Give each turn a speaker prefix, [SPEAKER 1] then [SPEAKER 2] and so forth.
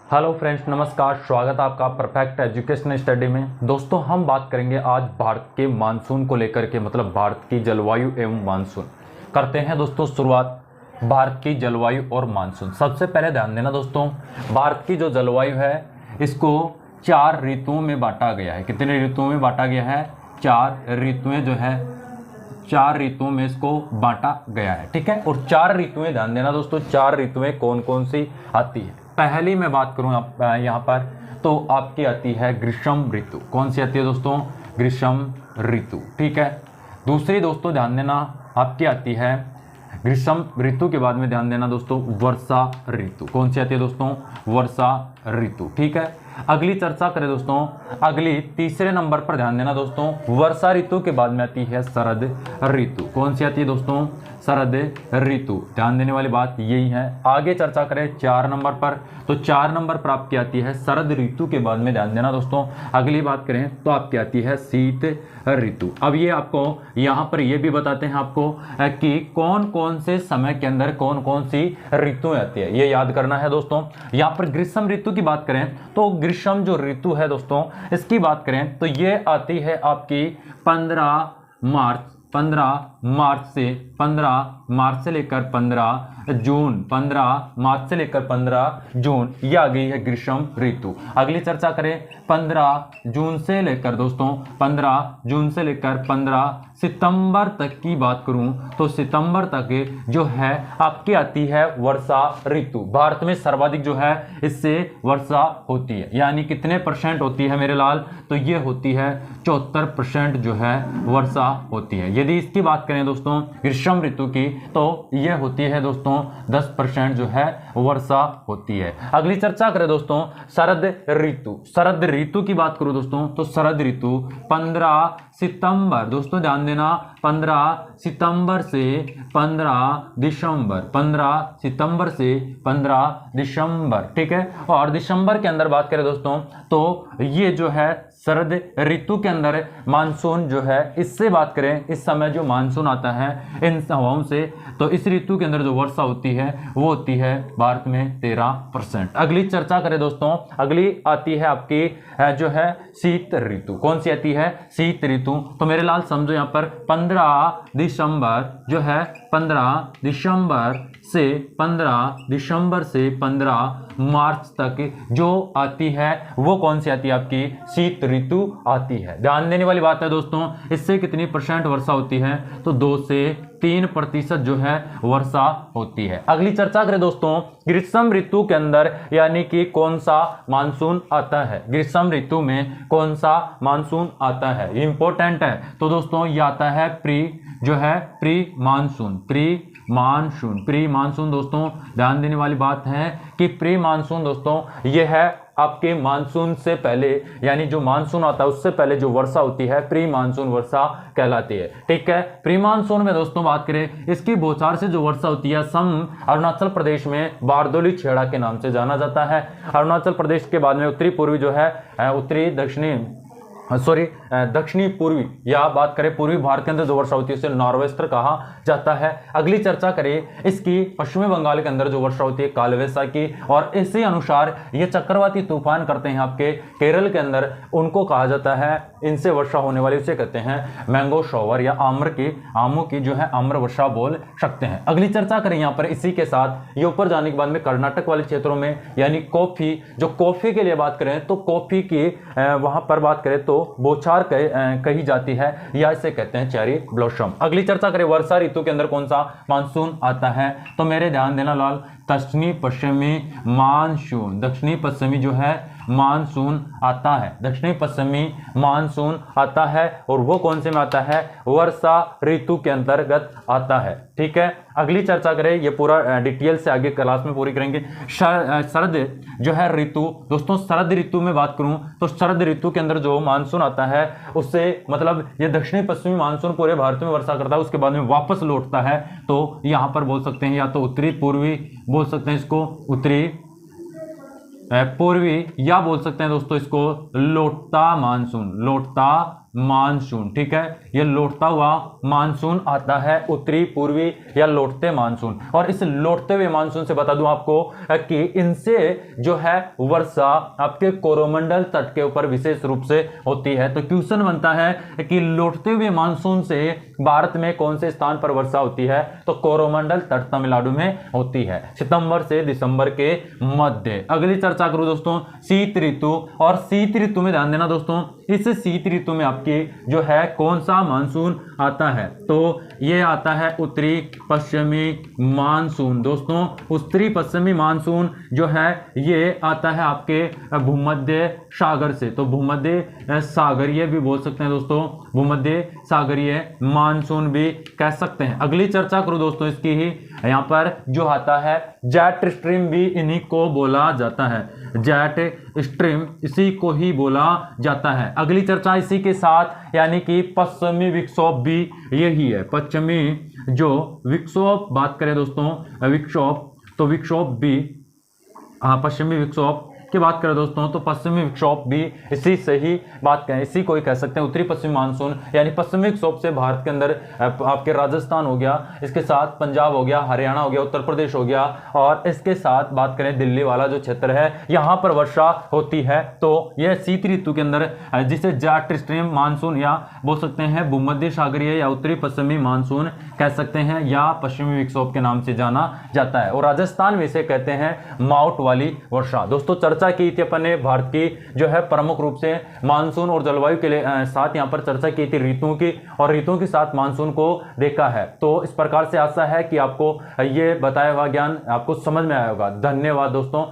[SPEAKER 1] Hello friends, नमस्कार। स्वागत है आपका परफेक्ट एजुकेशन स्टडी में। दोस्तों, हम बात करेंगे आज भारत के मानसून को लेकर के, मतलब भारत की जलवायु एवं मानसून। करते हैं दोस्तों शुरुआत भारत की जलवायु और मानसून। सबसे पहले ध्यान देना दोस्तों, भारत की जो जलवायु है इसको 4 ऋतुओं में बांटा गया है। कितने ऋतुओं में बांटा गया है? 4 ऋतुएं जो है 4 ऋतुओं में इसको बांटा गया है। ठीक है, और 4 ऋतुएं ध्यान देना दोस्तों, 4 ऋतुएं कौन कौन सी आती है। पहली मैं बात करूं यहाँ पर तो आपकी आती है ग्रीष्म ऋतु। कौन सी आती है दोस्तों? ग्रीष्म ऋतु। ठीक है। दूसरी दोस्तों ध्यान देना आपकी आती है ग्रीष्म ऋतु के बाद में ध्यान देना दोस्तों वर्षा ऋतु। कौन सी आती है दोस्तों? वर्षा ऋतु। ठीक है। अगली चर्चा करें दोस्तों, अगली तीसरे नंबर पर ध्यान देना दोस्तों, वर्षा ऋतु के बाद में आती है शरद ऋतु। कौन सी आती है दोस्तों? शरद ऋतु। ध्यान देने वाली बात यही है। आगे चर्चा करें 4 नंबर पर, तो 4 नंबर पर आपकी आती है शरद ऋतु के बाद में ध्यान देना दोस्तों, अगली बात करें तो आपकी आती है शीत ऋतु। अब ये आपको यहाँ पर ये भी बताते हैं आपको कि कौन कौन से समय के अंदर कौन कौन सी ऋतुएं आती है, ये याद करना है दोस्तों। यहाँ पर ग्रीष्म ऋतु की बात करें तो ग्रीष्म जो ऋतु है दोस्तों, इसकी बात करें तो ये आती है आपकी 15 मार्च से लेकर 15 जून, 15 मार्च से लेकर 15 जून, ये आ गई है ग्रीष्म ऋतु। अगली चर्चा करें 15 जून से लेकर दोस्तों 15 जून से लेकर 15 सितंबर तक की बात करूं तो सितंबर तक जो है आपकी आती है वर्षा ऋतु। भारत में सर्वाधिक जो है इससे वर्षा होती है, यानी कितने परसेंट होती है मेरे लाल? तो ये होती है 74% जो है वर्षा होती है। यदि इसकी बात करें दोस्तों ग्रीष्म ऋतु की तो ये होती है दोस्तों 10% जो है वर्षा होती है। अगली चर्चा करें दोस्तों शरद ऋतु। शरद ऋतु की बात करूं दोस्तों तो शरद ऋतु 15 सितंबर, दोस्तों ध्यान देना, 15 सितंबर से 15 दिसंबर, 15 सितंबर से 15 दिसंबर। ठीक है। और दिसंबर के अंदर बात करें दोस्तों तो ये जो है शरद ऋतु के अंदर मानसून जो है, इससे बात करें इस समय जो मानसून आता है इन हवाओं से, तो इस ऋतु के अंदर जो वर्षा होती है वो होती है भारत में 13%। अगली चर्चा करें दोस्तों, अगली आती है आपकी जो है शीत ऋतु। कौन सी आती है? शीत ऋतु। तो मेरे लाल समझो यहाँ पर 15 दिसंबर जो है 15 दिसंबर से 15 मार्च तक जो आती है वो कौन सी आती है? आपकी शीत ऋतु आती है। ध्यान देने वाली बात है दोस्तों, इससे कितनी परसेंट वर्षा होती है? तो 2 से 3% जो है वर्षा होती है। अगली चर्चा करें दोस्तों ग्रीष्म ऋतु के अंदर, यानी कि कौन सा मानसून आता है। ग्रीष्म ऋतु में कौन सा मानसून आता है, इंपॉर्टेंट है। तो दोस्तों ये आता है प्री मानसून। दोस्तों ध्यान देने वाली बात है कि प्री मानसून दोस्तों ये है आपके मानसून से पहले, यानी जो मानसून आता है उससे पहले जो वर्षा होती है प्री मानसून वर्षा कहलाती है। ठीक है। प्री मानसून में दोस्तों बात करें, इसकी बौछार से जो वर्षा होती है सम अरुणाचल प्रदेश में बारदोली छेड़ा के नाम से जाना जाता है। अरुणाचल प्रदेश के बाद में उत्तरी पूर्वी जो है दक्षिणी पूर्वी, या बात करें पूर्वी भारत के अंदर जो वर्षा होती है उसे नॉर्वेस्टर कहा जाता है। अगली चर्चा करें इसकी पश्चिमी बंगाल के अंदर जो वर्षा होती है कालवेसा की, और इसी अनुसार ये चक्रवाती तूफान करते हैं आपके केरल के अंदर, उनको कहा जाता है, इनसे वर्षा होने वाली उसे कहते हैं मैंगो शॉवर, या आमों की जो है आम्र वर्षा बोल सकते हैं। अगली चर्चा करें यहाँ पर इसी के साथ ये ऊपर जाने के बाद में कर्नाटक वाले क्षेत्रों में, यानी कॉफी के लिए बात करें तो कॉफी की वहां पर बात करें तो बौछार कही जाती है, या इसे कहते हैं चेरी ब्लॉसम। अगली चर्चा करें वर्षा ऋतु के अंदर कौन सा मानसून आता है, तो मेरे ध्यान देना लाल, दक्षिणी पश्चिमी मानसून। दक्षिणी पश्चिमी जो है मानसून आता है, दक्षिणी पश्चिमी मानसून आता है, और वो कौन से में आता है? वर्षा ऋतु के अंतर्गत आता है। ठीक है। अगली चर्चा करें, ये पूरा डिटेल से आगे क्लास में पूरी करेंगे। शरद जो है ऋतु दोस्तों, शरद ऋतु में बात करूं तो शरद ऋतु के अंदर जो मानसून आता है उससे मतलब ये दक्षिणी पश्चिमी मानसून पूरे भारत में वर्षा करता है, उसके बाद में वापस लौटता है। तो यहाँ पर बोल सकते हैं या तो उत्तरी पूर्वी बोल सकते हैं इसको, उत्तरी पूर्वी, या बोल सकते हैं दोस्तों इसको लौटता मानसून, ठीक है, ये लौटता हुआ मानसून आता है, उत्तरी पूर्वी या लौटते मानसून। और इस लौटते हुए मानसून से बता दूं आपको कि इनसे जो है वर्षा आपके कोरोमंडल तट के ऊपर विशेष रूप से होती है। तो क्वेश्चन बनता है कि लौटते हुए मानसून से भारत में कौन से स्थान पर वर्षा होती है, तो कोरोमंडल तट तमिलनाडु में होती है, सितंबर से दिसंबर के मध्य। अगली चर्चा करूं दोस्तों शीत ऋतु, और शीत ऋतु में ध्यान देना दोस्तों, इस शीत ऋतु में आपकी जो है कौन सा मानसून आता है, तो ये आता है उत्तरी पश्चिमी मानसून। दोस्तों उत्तरी पश्चिमी मानसून जो है ये आता है आपके भूमध्य सागर से, तो भूमध्य सागरीय भी बोल सकते हैं दोस्तों, भूमध्य सागरीय मानसून भी कह सकते हैं। अगली चर्चा करूं दोस्तों इसकी ही, यहाँ पर जो आता है जेट स्ट्रीम भी इन्हीं को बोला जाता है, जेट स्ट्रीम इसी को ही बोला जाता है। अगली चर्चा इसी के साथ, यानी कि पश्चिमी विक्षोभ भी यही है, पश्चिमी जो विक्षोभ बात करें दोस्तों विक्षोभ, तो विक्षोभ भी पश्चिमी विक्षोभ की बात करें दोस्तों, तो पश्चिमी विक्षोभ भी इसी से ही बात करें, इसी को ही कह सकते हैं उत्तरी पश्चिमी मानसून। यानी पश्चिमी विक्षोभ से भारत के अंदर आपके राजस्थान हो गया, इसके साथ पंजाब हो गया, हरियाणा हो गया, उत्तर प्रदेश हो गया, और इसके साथ बात करें दिल्ली वाला जो क्षेत्र है यहाँ पर वर्षा होती है। तो यह शीत ऋतु के अंदर जिसे जेट स्ट्रीम मानसून या बोल सकते हैं भूमध्य सागरीय या उत्तरी पश्चिमी मानसून कह सकते हैं, या पश्चिमी विक्षोभ के नाम से जाना जाता है। और राजस्थान में इसे कहते हैं माउट वाली वर्षा। दोस्तों चर्चा की थी अपन ने भारत की जो है प्रमुख रूप से मानसून और जलवायु के लिए साथ यहाँ पर चर्चा की थी ऋतुओं की, और ऋतुओं के साथ मानसून को देखा है। तो इस प्रकार से आशा है कि आपको ये बताया हुआ ज्ञान आपको समझ में आया होगा। धन्यवाद दोस्तों।